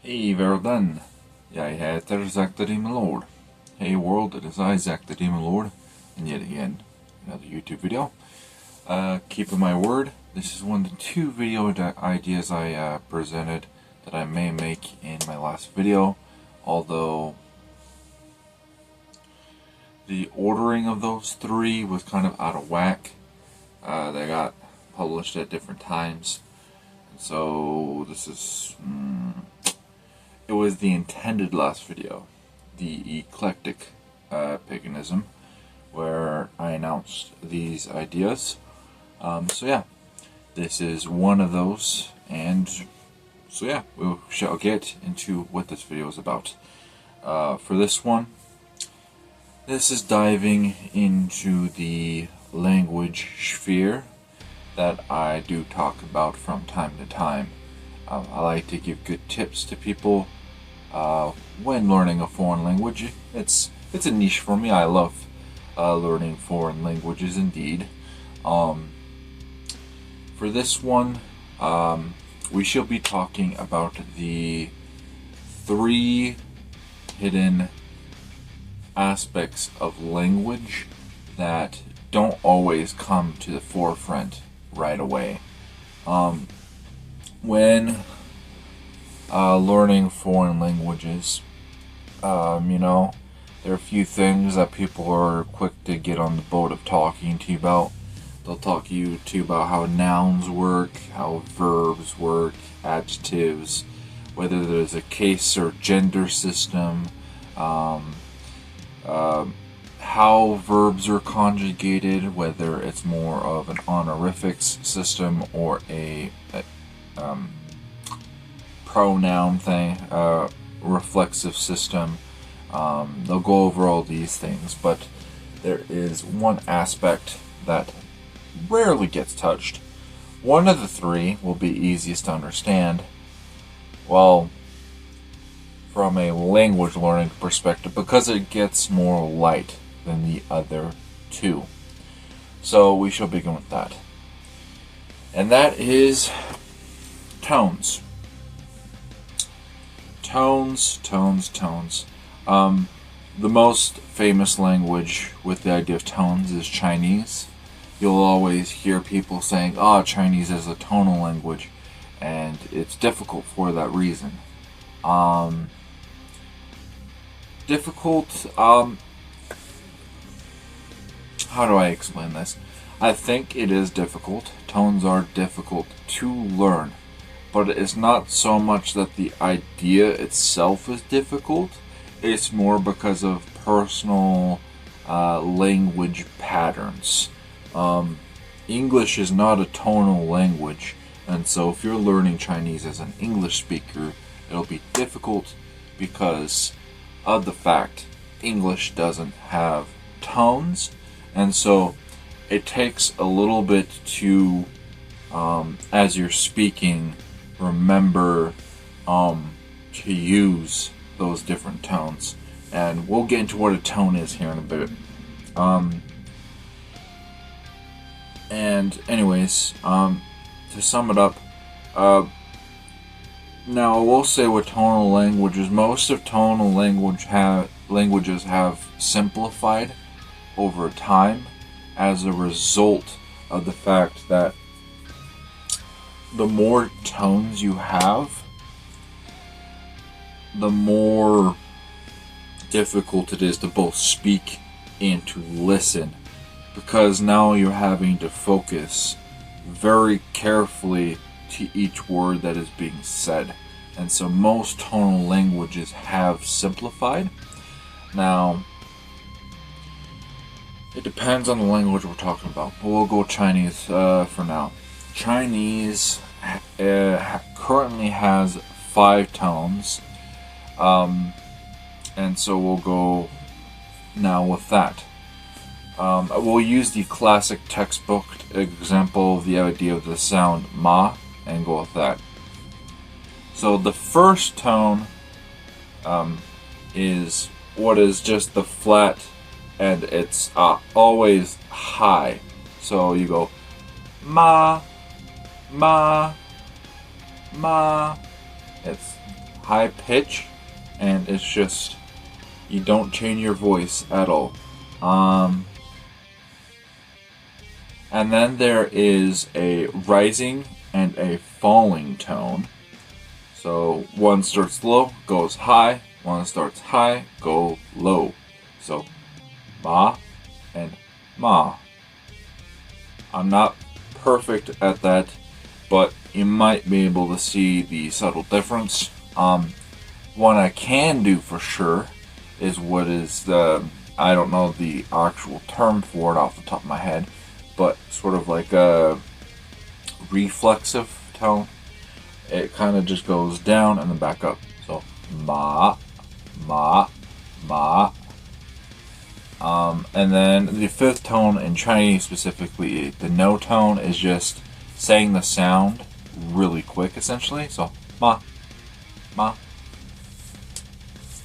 Hej världen! Jag heter Zack the Demon Lord. Hey world, it is I, Zack the Demon Lord, and yet again, another YouTube video. Keeping my word, this is one of the two video ideas I presented that I may make in my last video, although the ordering of those three was kind of out of whack. They got published at different times, and so this is... It was the intended last video, the eclectic paganism, where I announced these ideas. So yeah, this is one of those, and so yeah, we shall get into what this video is about. For this one, this is diving into the language sphere that I do talk about from time to time. I like to give good tips to people when learning a foreign language. It's a niche for me. I love learning foreign languages indeed. For this one, we shall be talking about the three hidden aspects of language that don't always come to the forefront right away. When learning foreign languages, there are a few things that people are quick to get on the boat of talking to you about. They'll talk to you about how nouns work, how verbs work, adjectives, whether there's a case or gender system, how verbs are conjugated, whether it's more of an honorifics system or a pronoun thing, reflexive system. They'll go over all these things, but there is one aspect that rarely gets touched. One of the three will be easiest to understand, well, from a language learning perspective, because it gets more light than the other two. So we shall begin with that. And that is tones. Tones. The most famous language with the idea of tones is Chinese. You'll always hear people saying, Chinese is a tonal language, and it's difficult for that reason. How do I explain this? I think it is difficult. Tones are difficult to learn. But it's not so much that the idea itself is difficult. It's more because of personal language patterns. English is not a tonal language. And so if you're learning Chinese as an English speaker, it'll be difficult because of the fact English doesn't have tones. And so it takes a little bit to, as you're speaking, remember to use those different tones. And we'll get into what a tone is here in a bit. And anyways, to sum it up, now I will say with tonal languages, most of tonal languages have simplified over time as a result of the fact that the more tones you have, the more difficult it is to both speak and to listen, because now you're having to focus very carefully to each word that is being said. And so most tonal languages have simplified. Now, it depends on the language we're talking about, but we'll go Chinese for now. Chinese currently has 5 tones, and so we'll go now with that. We'll use the classic textbook example of the idea of the sound ma and go with that. So the first tone is what is just the flat, and it's always high. So you go ma, ma, ma. It's high pitch, and it's just, you don't change your voice at all. And then there is a rising and a falling tone. So one starts low, goes high. One starts high, go low. So ma and ma. I'm not perfect at that, but you might be able to see the subtle difference. What I can do for sure is what is the, I don't know the actual term for it off the top of my head, but sort of like a reflexive tone. It kind of just goes down and then back up. So ma, ma, ma. And then the fifth tone in Chinese specifically, the no tone, is just saying the sound really quick essentially. So ma, ma.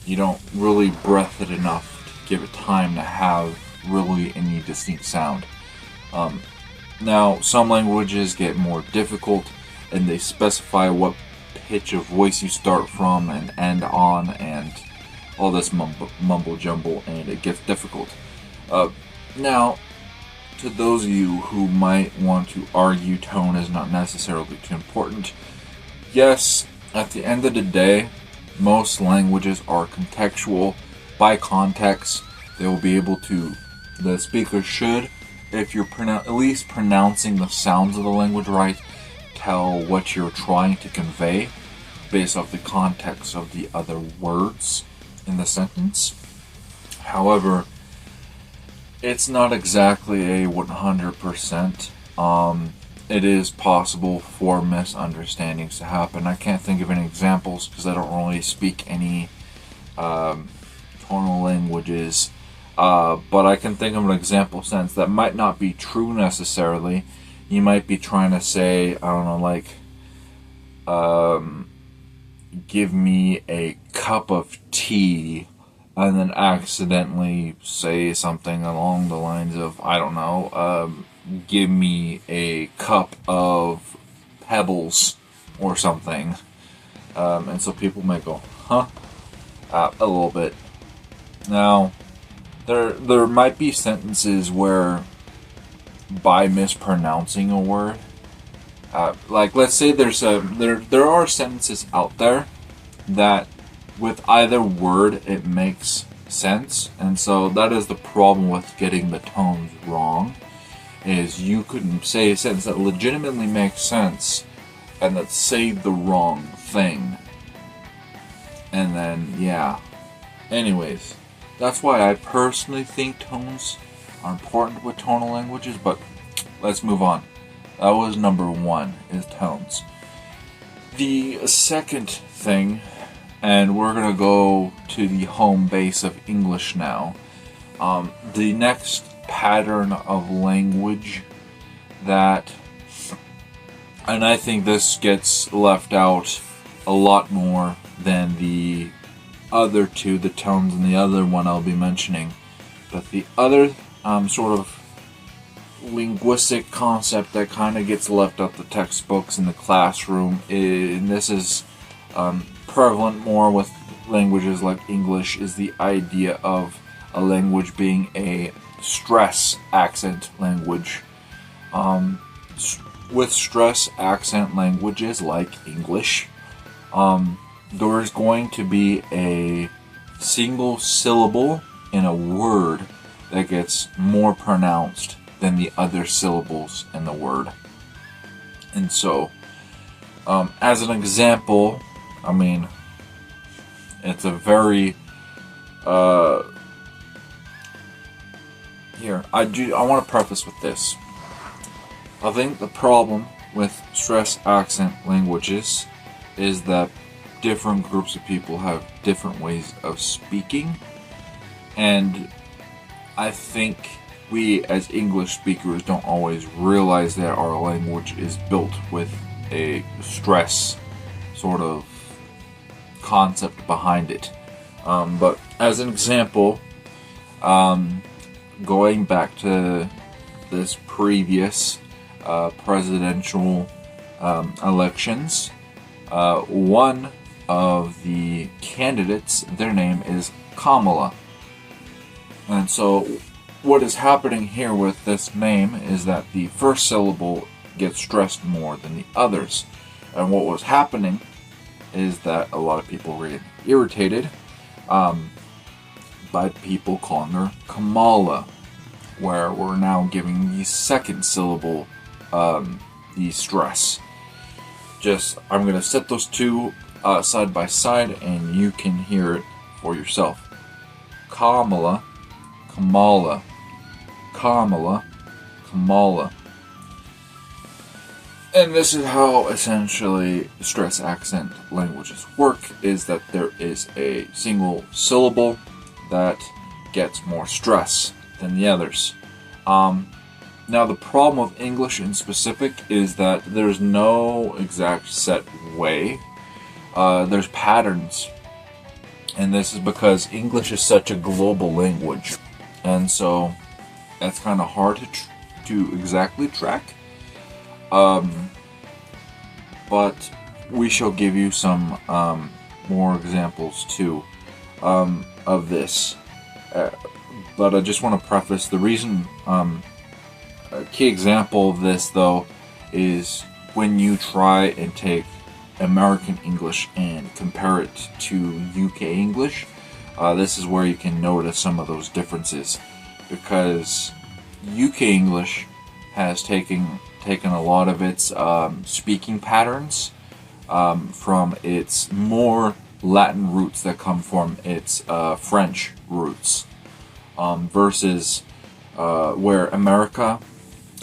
You don't really breath it enough to give it time to have really any distinct sound. Now, some languages get more difficult, and they specify what pitch of voice you start from and end on, and all this mumble jumble, and it gets difficult. Now, to those of you who might want to argue tone is not necessarily too important, yes, at the end of the day, most languages are contextual. By context, they will be able to, the speaker should, if you're at least pronouncing the sounds of the language right, tell what you're trying to convey based off the context of the other words in the sentence. However, it's not exactly a 100%. It is possible for misunderstandings to happen. I can't think of any examples because I don't really speak any tonal languages. But I can think of an example sense that might not be true necessarily. You might be trying to say, I don't know, like, give me a cup of tea, and then accidentally say something along the lines of, I don't know, give me a cup of pebbles or something. And so people might go, huh? A little bit. Now, there might be sentences where, by mispronouncing a word, like let's say there are sentences out there that with either word it makes sense, and so that is the problem with getting the tones wrong. Is you could say a sentence that legitimately makes sense and that say the wrong thing, and then yeah. Anyways. That's why I personally think tones are important with tonal languages, but let's move on. That was number one, is tones. The second thing, and we're going to go to the home base of English now. The next pattern of language that, and I think this gets left out a lot more than the other two, the tones and the other one I'll be mentioning, but the other sort of linguistic concept that kind of gets left out the textbooks in the classroom, and this is prevalent more with languages like English, is the idea of a language being a stress accent language. With stress accent languages like English, there is going to be a single syllable in a word that gets more pronounced than the other syllables in the word. And so, as an example, I mean, it's a very, here, I want to preface with this. I think the problem with stress accent languages is that different groups of people have different ways of speaking, and I think we as English speakers don't always realize that our language is built with a stress sort of concept behind it. But as an example, going back to this previous presidential elections, one of the candidates, their name is Kamala. And so what is happening here with this name is that the first syllable gets stressed more than the others. And what was happening is that a lot of people were getting irritated by people calling her Kamala, where we're now giving the second syllable the stress. I'm going to set those two side by side and you can hear it for yourself. Kamala, Kamala, Kamala, Kamala. And this is how essentially stress accent languages work, is that there is a single syllable that gets more stress than the others. Now the problem with English in specific is that there's no exact set way. There's patterns. And this is because English is such a global language. And so that's kind of hard to exactly track. But we shall give you some more examples too of this. But I just want to preface the reason, a key example of this though is when you try and take American English and compare it to UK English. This is where you can notice some of those differences, because UK English has taken a lot of its speaking patterns from its more Latin roots that come from its French roots, versus where America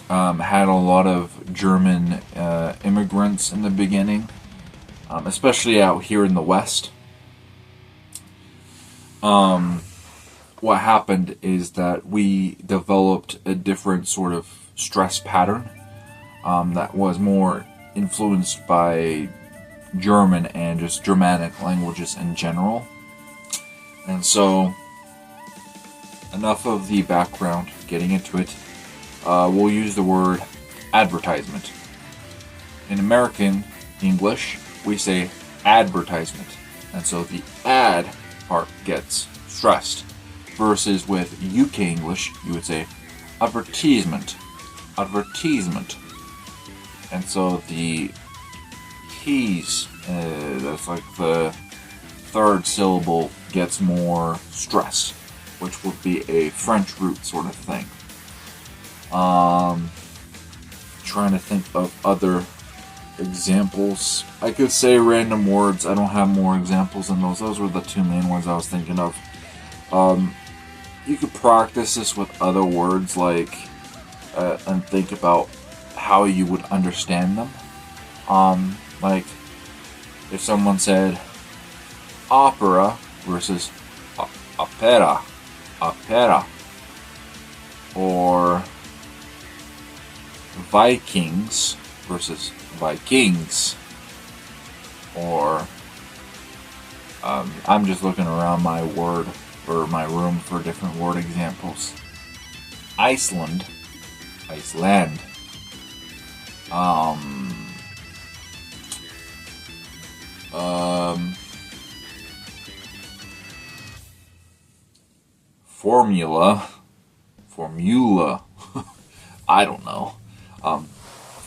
had a lot of German immigrants in the beginning, especially out here in the West. What happened is that we developed a different sort of stress pattern that was more influenced by German and just Germanic languages in general. And so, enough of the background, getting into it. We'll use the word advertisement. In American English, we say advertisement. And so the ad part gets stressed. Versus with UK English, you would say advertisement. Advertisement. And so the T's, that's like the third syllable, gets more stress, which would be a French root sort of thing. Trying to think of other examples. I could say random words. I don't have more examples than those. Those were the two main ones I was thinking of. You could practice this with other words, like, and think about how you would understand them. Like, if someone said opera versus opera, opera, or Vikings versus Vikings, or I'm just looking around my word or my room for different word examples. Iceland, Iceland. Formula. I don't know.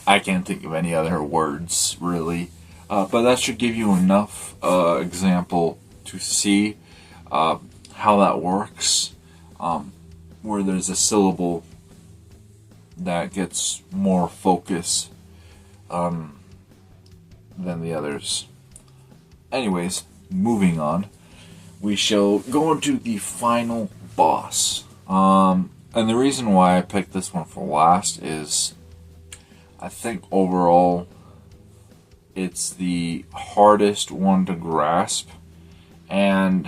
I can't think of any other words really, but that should give you enough example to see how that works, where there's a syllable that gets more focus than the others. Anyways, moving on, we shall go into the final boss. And the reason why I picked this one for last is I think overall it's the hardest one to grasp. And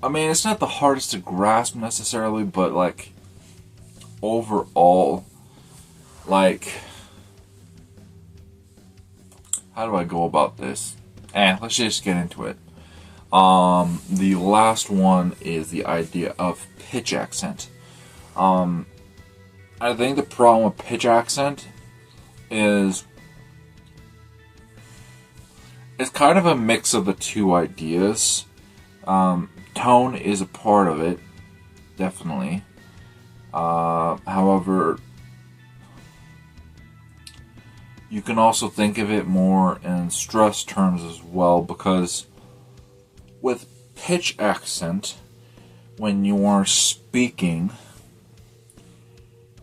I mean, it's not the hardest to grasp necessarily, but like overall, like, how do I go about this? Let's just get into it. The last one is the idea of pitch accent. I think the problem with pitch accent is it's kind of a mix of the two ideas. Tone is a part of it, definitely. However, you can also think of it more in stress terms as well, because with pitch accent, when you are speaking,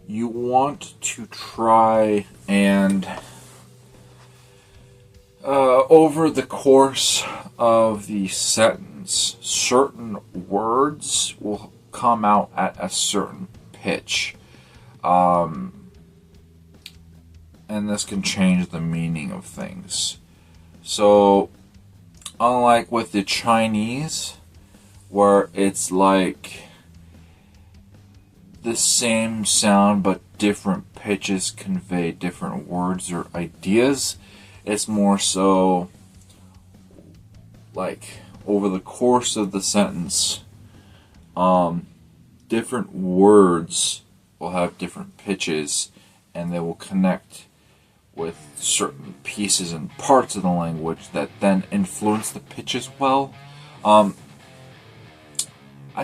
you want to try and over the course of the sentence, certain words will come out at a certain pitch. And this can change the meaning of things. So, unlike with the Chinese, where it's like the same sound but different pitches convey different words or ideas, it's more so like over the course of the sentence, different words will have different pitches, and they will connect with certain pieces and parts of the language that then influence the pitch as well. I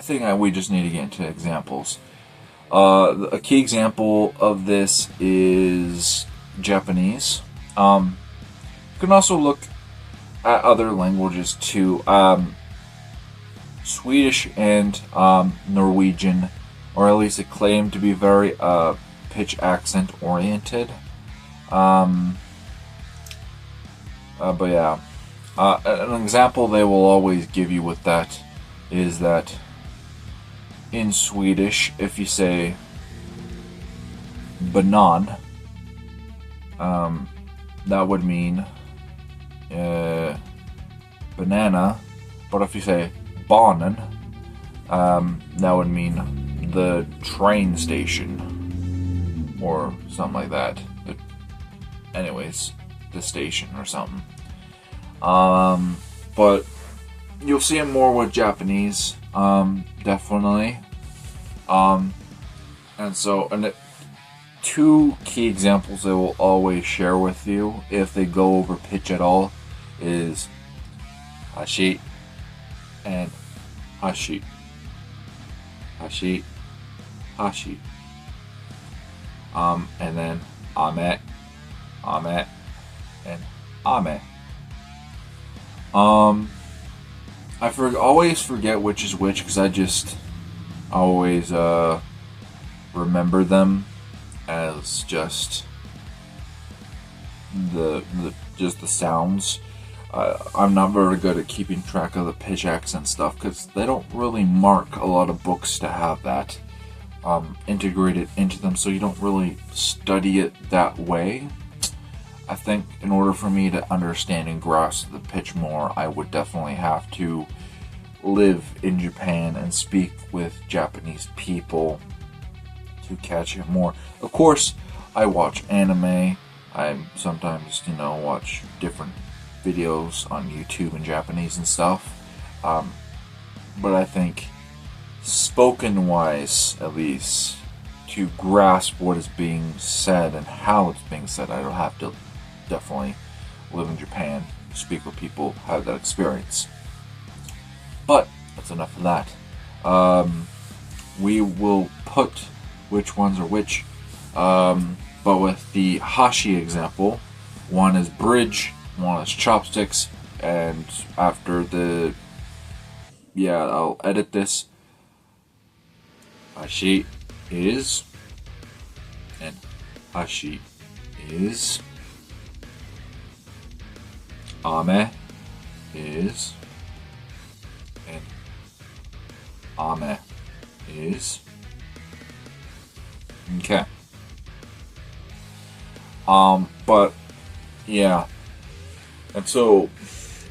think we just need to get into examples. A key example of this is Japanese. You can also look at other languages too. Swedish and Norwegian, or at least it claimed to be very pitch accent oriented. But yeah, an example they will always give you with that is that in Swedish, if you say banan, that would mean banana, but if you say banan, that would mean the train station or something like that. Anyways, the station or something. But you'll see it more with Japanese, definitely. Two key examples they will always share with you if they go over pitch at all is hashi and hashi. Hashi, hashi. And then ame, ame, and ame. I always forget which is which because I just always remember them as just the sounds. I'm not very good at keeping track of the pitch accent stuff because they don't really mark a lot of books to have that integrated into them, so you don't really study it that way. I think in order for me to understand and grasp the pitch more, I would definitely have to live in Japan and speak with Japanese people to catch it more. Of course, I watch anime. I sometimes, watch different videos on YouTube in Japanese and stuff. But I think spoken-wise, at least, to grasp what is being said and how it's being said, I don't have to definitely live in Japan, speak with people, have that experience. But that's enough of that. We will put which ones are which, but with the hashi example, one is bridge, one is chopsticks, and after I'll edit this. Hashi is, and hashi is. Ame is, and ame is. Okay. But yeah, and so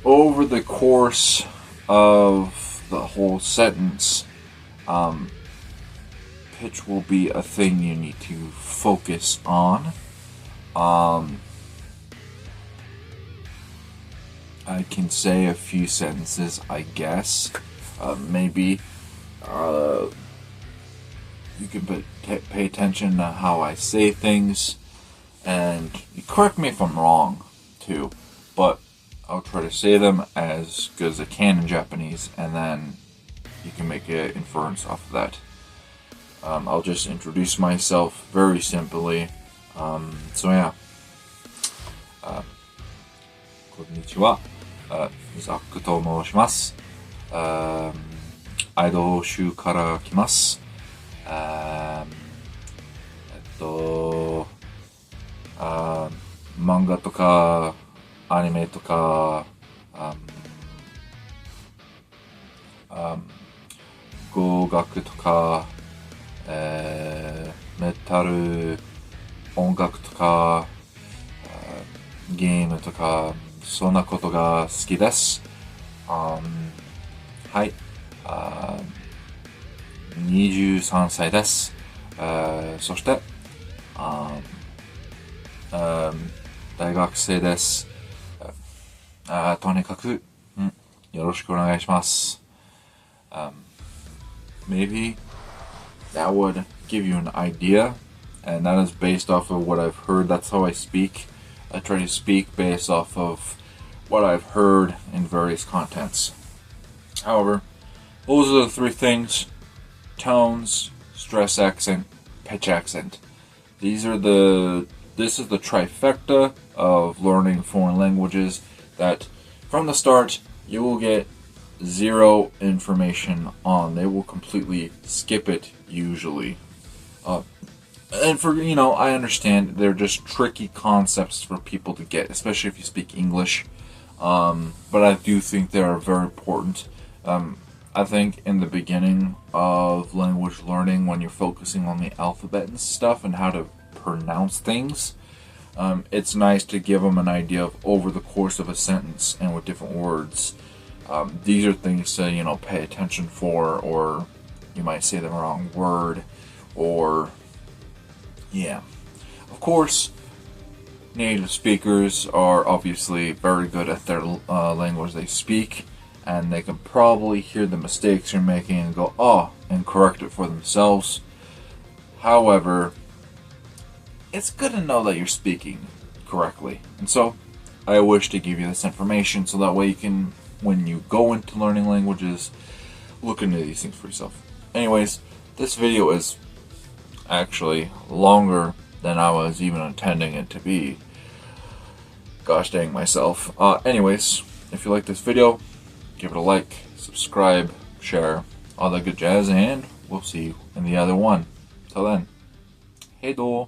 over the course of the whole sentence, pitch will be a thing you need to focus on. I can say a few sentences, I guess. Maybe you can pay attention to how I say things, and correct me if I'm wrong, too. But I'll try to say them as good as I can in Japanese, and then you can make an inference off of that. I'll just introduce myself very simply. So yeah. こんにちは。ザックと申します。アイドル州から来ます。漫画とかアニメとか語学とか、メタル音楽とかゲームとかそんなことが好きです。はい。23歳です。そして大学生です。とにかく、よろしくお願いします。Maybe that would give you an idea, and that is based off of what I've heard. That's how I speak. I try to speak based off of what I've heard in various contents. However, those are the three things: tones, stress accent, pitch accent. This is the trifecta of learning foreign languages that from the start you will get zero information on. They will completely skip it usually. And for, I understand they're just tricky concepts for people to get, especially if you speak English. But I do think they are very important. I think in the beginning of language learning, when you're focusing on the alphabet and stuff and how to pronounce things, it's nice to give them an idea of over the course of a sentence and with different words. These are things to, pay attention for, or you might say the wrong word, or, yeah. Of course, native speakers are obviously very good at their language they speak, and they can probably hear the mistakes you're making and go, and correct it for themselves. However, it's good to know that you're speaking correctly. And so, I wish to give you this information so that way you can, when you go into learning languages, look into these things for yourself. Anyways, this video is actually longer than I was even intending it to be. Gosh dang myself. Anyways, if you like this video, give it a like, subscribe, share, all that good jazz, and we'll see you in the other one. Till then, hey do.